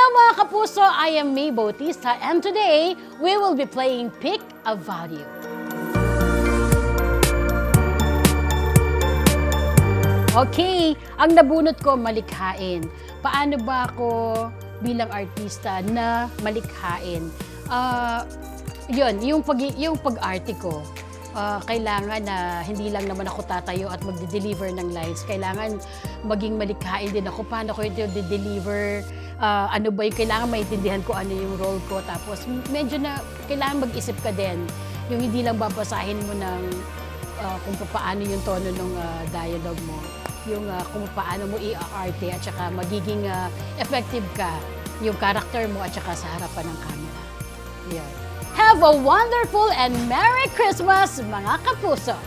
mga kapuso, I am May Bautista and today we will be playing Pick a Value. Okay, ang nabunot ko malikhain. Paano ba ako bilang artista na malikhain? Yun, yung pag-arte ko. Kailangan na hindi lang naman ako tatayo at magde-deliver ng lines. Kailangan maging malikhain din ako. Paano ko ito de-deliver? Ano ba yung kailangan maintindihan ko ano yung role ko. Tapos medyo na kailangan mag-isip ka din. Yung hindi lang babasahin mo ng kung paano yung tono ng dialogue mo. Yung kung paano mo i-arte at saka magiging effective ka yung character mo at saka sa harapan ng camera. Yan. Have a wonderful and Merry Christmas, mga kapuso!